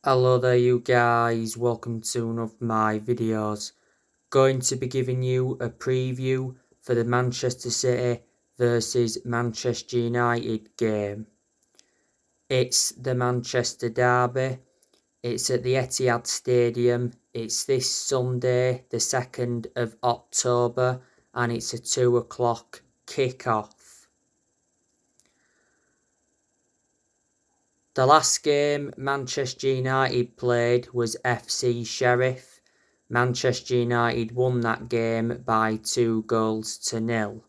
Hello there you guys, welcome to one of my videos. Going to be giving you a preview for the Manchester City versus Manchester United game. It's the Manchester Derby, it's at the Etihad Stadium, it's this Sunday the 2nd of October and it's a 2 o'clock kick-off. The last game Manchester United played was FC Sheriff. Manchester United won that game by 2-0.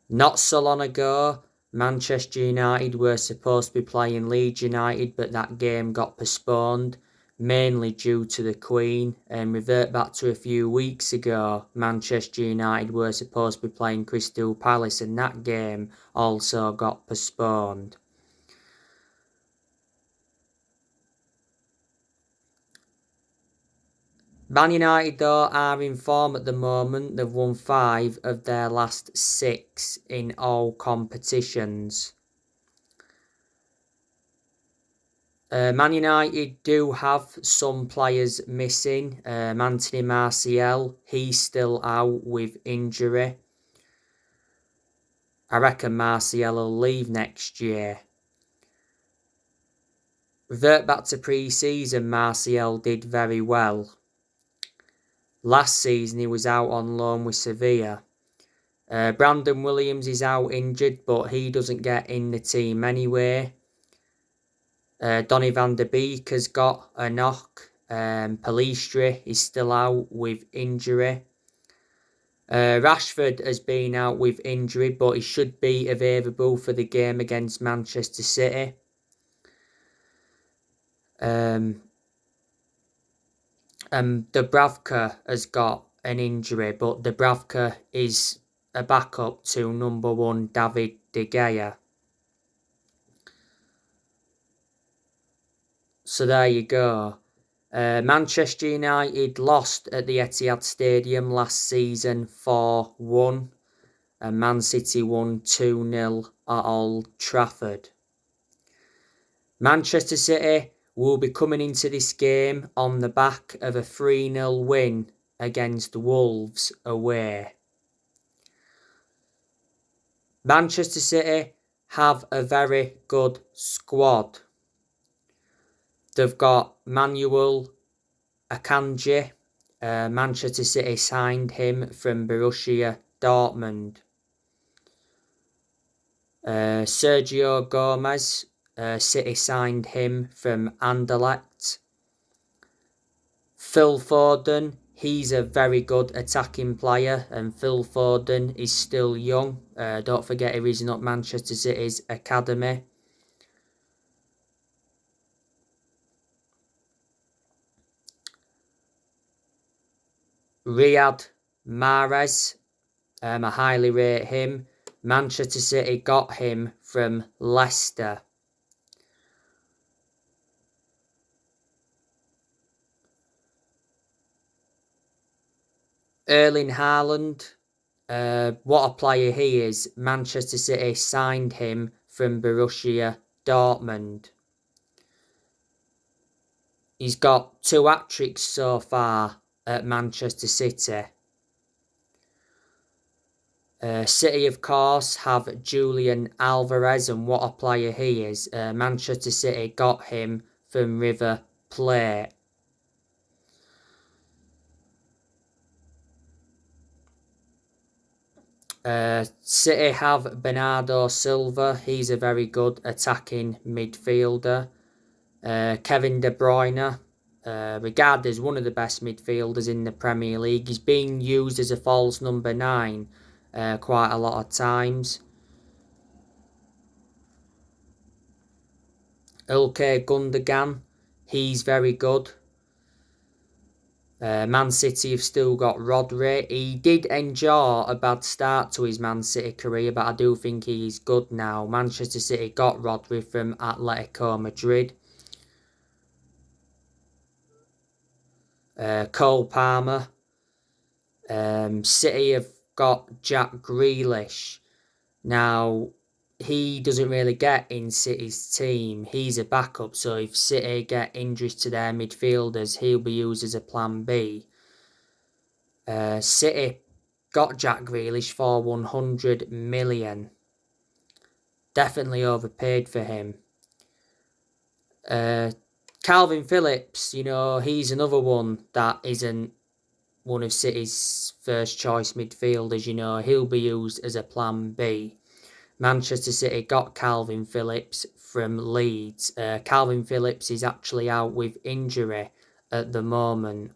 Not so long ago, Manchester United were supposed to be playing Leeds United, but that game got postponed, mainly due to the Queen. And revert back to a few weeks ago, Manchester United were supposed to be playing Crystal Palace, and that game also got postponed. Man United though are in form at the moment. They've won 5 of their last 6 in all competitions. Man United do have some players missing. Anthony Martial, he's still out with injury. I reckon Martial will leave next year. Revert back to pre-season, Martial did very well. Last season he was out on loan with Sevilla. Brandon Williams is out injured, but he doesn't get in the team anyway. Donny van der Beek has got a knock. Pellistri is still out with injury. Rashford has been out with injury, but he should be available for the game against Manchester City. Dubravka has got an injury, but Dubravka is a backup to number 1 David De Gea. So there you go. Manchester United lost at the Etihad Stadium last season 4-1 and Man City won 2-0 at Old Trafford. Manchester City will be coming into this game on the back of a 3-0 win against Wolves away. Manchester City have a very good squad. They've got Manuel Akanji. Manchester City signed him from Borussia Dortmund. Sergio Gomez. City signed him from Anderlecht. Phil Foden. He's a very good attacking player, and Phil Foden is still young. Don't forget he is not Manchester City's academy. Riyad Mahrez, I highly rate him. Manchester City got him from Leicester. Erling Haaland, what a player he is. Manchester City signed him from Borussia Dortmund. He's got 2 hat-tricks so far at Manchester City. City, of course, have Julian Alvarez, and what a player he is. Manchester City got him from River Plate. City have Bernardo Silva. He's a very good attacking midfielder. Kevin De Bruyne, regarded as one of the best midfielders in the Premier League. He's being used as a false number 9 quite a lot of times. Ilkay Gundogan, he's very good. Man City have still got Rodri. He did endure a bad start to his Man City career, but I do think he is good now. Manchester City got Rodri from Atletico Madrid. Cole Palmer. City have got Jack Grealish. Now, he doesn't really get in City's team. He's a backup, so if City get injuries to their midfielders, he'll be used as a plan B. City got Jack Grealish for 100 million. Definitely overpaid for him. Calvin Phillips, he's another one that isn't one of City's first choice midfielders. He'll be used as a plan B. Manchester City got Calvin Phillips from Leeds. Calvin Phillips is actually out with injury at the moment.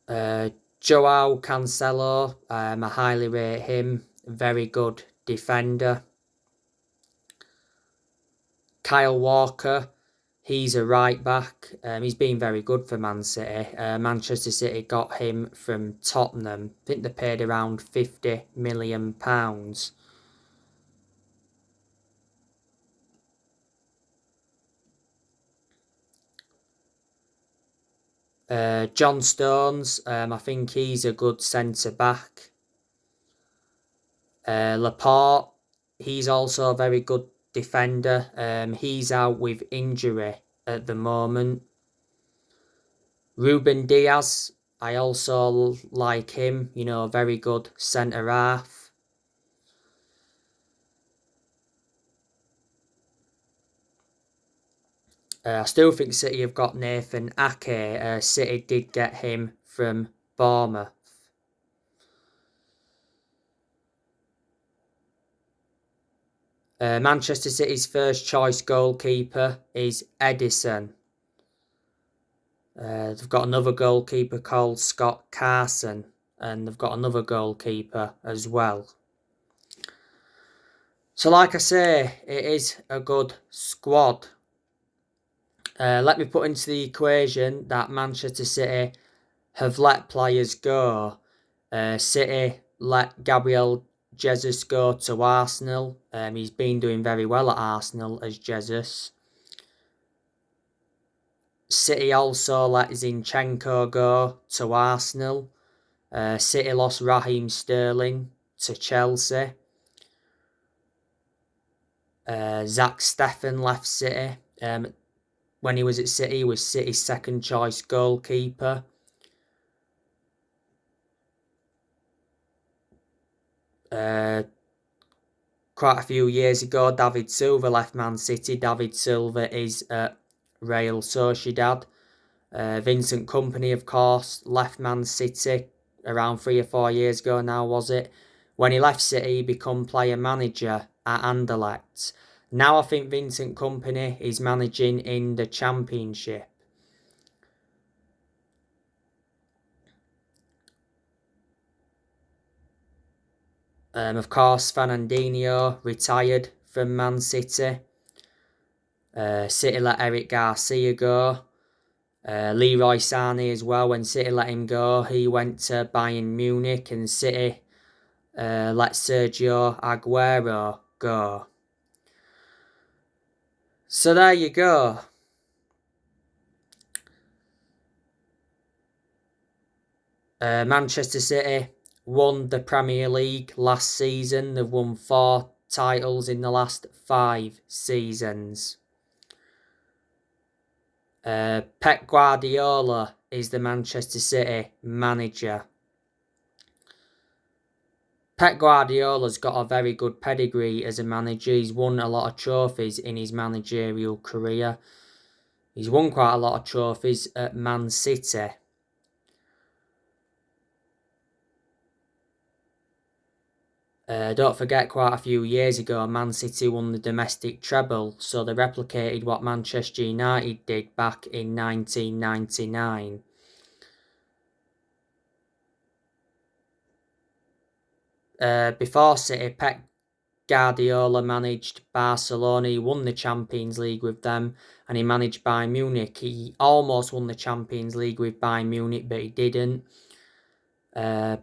Joao Cancelo, I highly rate him. Very good defender. Kyle Walker, he's a right back. He's been very good for Man City. Manchester City got him from Tottenham. I think they paid around £50 million. John Stones, I think he's a good centre back. Laporte, he's also a very good defender. He's out with injury at the moment. Ruben Diaz, I also like him. A very good centre half. I still think City have got Nathan Ake. City did get him from Bournemouth. Manchester City's first choice goalkeeper is Edison. They've got another goalkeeper called Scott Carson, and they've got another goalkeeper as well. So like I say, it is a good squad. Let me put into the equation that Manchester City have let players go. City let Gabriel Jesus go to Arsenal. He's been doing very well at Arsenal as Jesus. City also let Zinchenko go to Arsenal. City lost Raheem Sterling to Chelsea. Zach Steffen left City. When he was at City, he was City's second choice goalkeeper. Quite a few years ago, David Silva left Man City. David Silva is at Real Sociedad. Vincent Kompany, of course, left Man City around 3 or 4 years ago now, was it? When he left City, he became player manager at Anderlecht. Now I think Vincent Kompany is managing in the Championship. Of course, Fernandinho retired from Man City. City let Eric Garcia go. Leroy Sané as well. When City let him go, he went to Bayern Munich, and City let Sergio Aguero go. So there you go. Manchester City won the Premier League last season. They've won 4 titles in the last 5 seasons. Pep Guardiola is the Manchester City manager. Pep Guardiola's got a very good pedigree as a manager. He's won a lot of trophies in his managerial career. He's won quite a lot of trophies at Man City. Don't forget, quite a few years ago, Man City won the domestic treble, so they replicated what Manchester United did back in 1999. Before City, Pep Guardiola managed Barcelona. He won the Champions League with them, and he managed Bayern Munich. He almost won the Champions League with Bayern Munich, but he didn't. The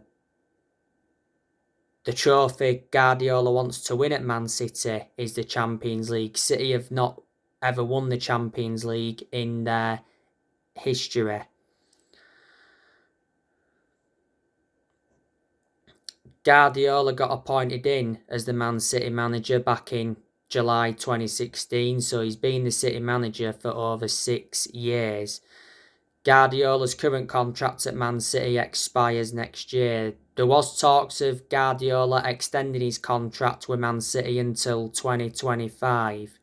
trophy Guardiola wants to win at Man City is the Champions League. City have not ever won the Champions League in their history. Guardiola got appointed in as the Man City manager back in July 2016, so he's been the City manager for over 6 years. Guardiola's current contract at Man City expires next year. There was talks of Guardiola extending his contract with Man City until 2025.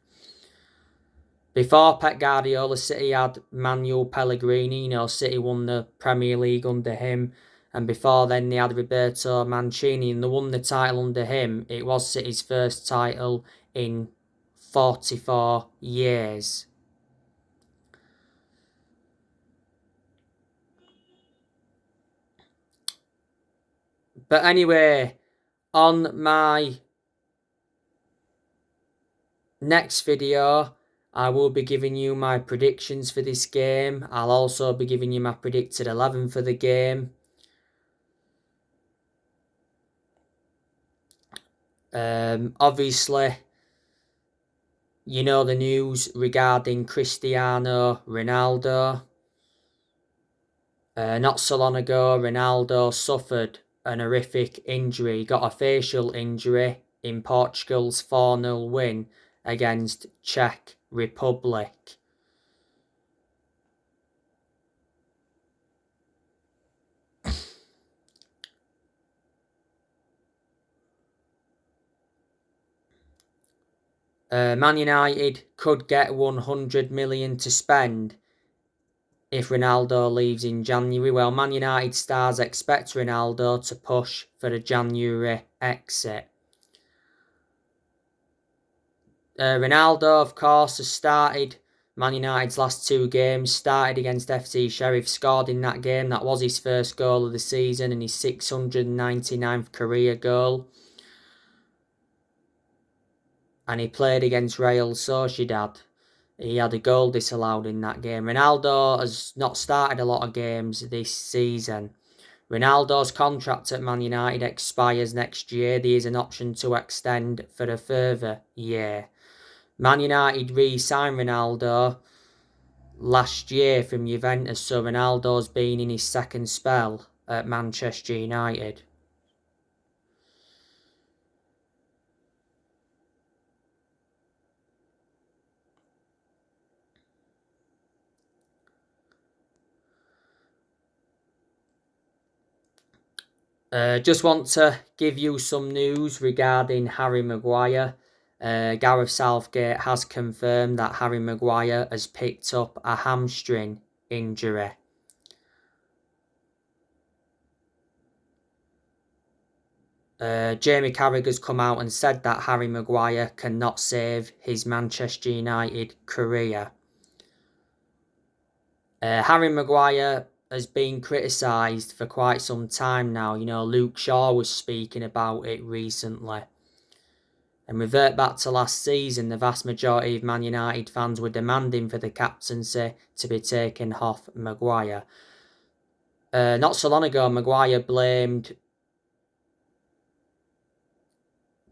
Before Pep Guardiola, City had Manuel Pellegrini. City won the Premier League under him. And before then, they had Roberto Mancini, and they won the title under him. It was City's first title in 44 years. But anyway, on my next video, I will be giving you my predictions for this game. I'll also be giving you my predicted 11 for the game. Obviously, you know the news regarding Cristiano Ronaldo. Not so long ago, Ronaldo suffered an horrific injury. He got a facial injury in Portugal's 4-0 win against Czech Republic. Man United could get 100 million to spend if Ronaldo leaves in January. Well, Man United stars expect Ronaldo to push for a January exit. Ronaldo, of course, has started Man United's last 2 games. Started against FC Sheriff, scored in that game. That was his first goal of the season and his 699th career goal. And he played against Real Sociedad. He had a goal disallowed in that game. Ronaldo has not started a lot of games this season. Ronaldo's contract at Man United expires next year. There is an option to extend for a further year. Man United re-signed Ronaldo last year from Juventus, so Ronaldo's been in his second spell at Manchester United. Just want to give you some news regarding Harry Maguire. Gareth Southgate has confirmed that Harry Maguire has picked up a hamstring injury. Jamie Carragher's come out and said that Harry Maguire cannot save his Manchester United career. Harry Maguire has been criticised for quite some time now. Luke Shaw was speaking about it recently. And revert back to last season, the vast majority of Man United fans were demanding for the captaincy to be taken off Maguire. Not so long ago, Maguire blamed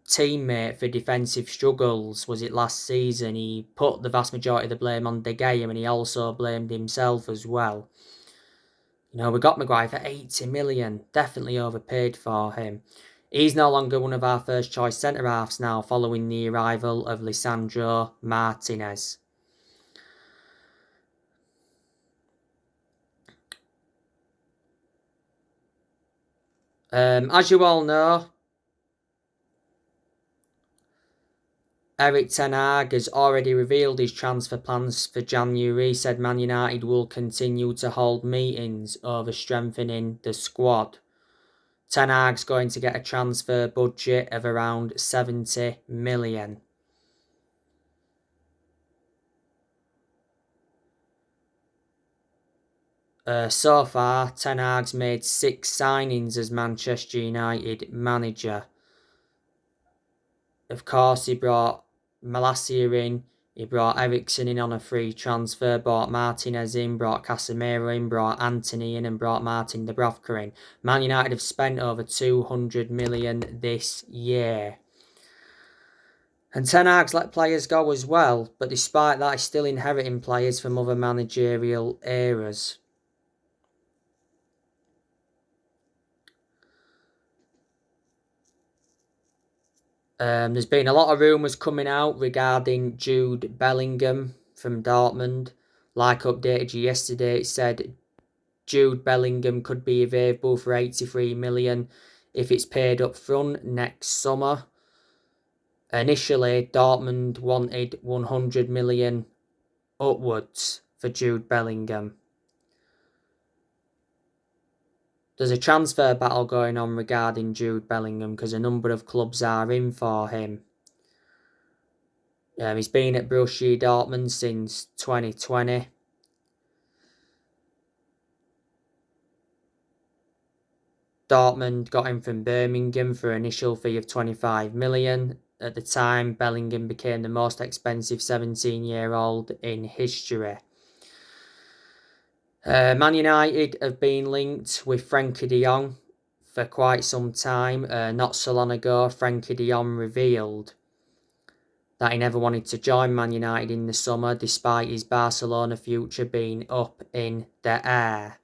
teammate for defensive struggles. Was it last season? He put the vast majority of the blame on De Gea, and he also blamed himself as well. We got Maguire for 80 million. Definitely overpaid for him. He's no longer one of our first choice centre-halves now, following the arrival of Lisandro Martinez. As you all know, Erik ten Hag has already revealed his transfer plans for January. He said Man United will continue to hold meetings over strengthening the squad. Ten Hag's going to get a transfer budget of around 70 million. So far, Ten Hag's made 6 signings as Manchester United manager. Of course, he brought Malacia in, he brought Eriksen in on a free transfer, brought Martinez in, brought Casemiro in, brought Antony in, and brought Martin Dubravka in. Man United have spent over 200 million this year. And Ten Hag's let players go as well, but despite that, he's still inheriting players from other managerial eras. There's been a lot of rumours coming out regarding Jude Bellingham from Dortmund. Like updated you yesterday, it said Jude Bellingham could be available for 83 million if it's paid up front next summer. Initially, Dortmund wanted 100 million upwards for Jude Bellingham. There's a transfer battle going on regarding Jude Bellingham because a number of clubs are in for him. He's been at Borussia Dortmund since 2020. Dortmund got him from Birmingham for an initial fee of 25 million. At the time, Bellingham became the most expensive 17-year-old in history. Man United have been linked with Frenkie de Jong for quite some time. Not so long ago, Frenkie de Jong revealed that he never wanted to join Man United in the summer, despite his Barcelona future being up in the air.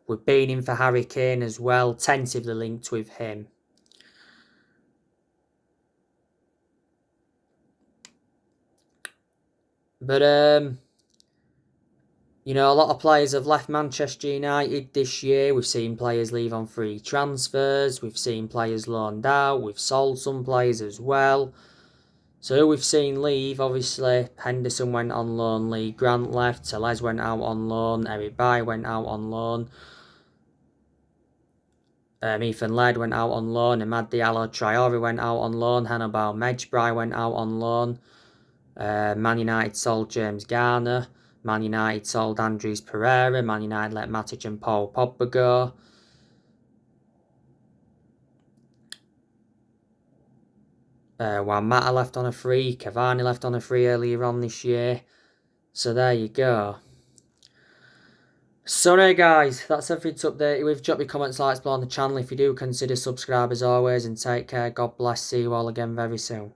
We've been in for Harry Kane as well, tentatively linked with him. But, you know, a lot of players have left Manchester United this year. We've seen players leave on free transfers. We've seen players loaned out. We've sold some players as well. So who we've seen leave, obviously, Henderson went on loan, Lee Grant left, Telles went out on loan, Eric Bailly went out on loan. Ethan Laird went out on loan, Amad Diallo Traore went out on loan, Hannibal Mejbri went out on loan. Man United sold James Garner. Man United sold Andres Pereira. Man United let Matic and Paul Pogba go. Juan Mata left on a free. Cavani left on a free earlier on this year. So there you go. So there guys, that's everything to update you with. Drop your comments, likes below on the channel if you do. Consider subscribe as always, and take care. God bless. See you all again very soon.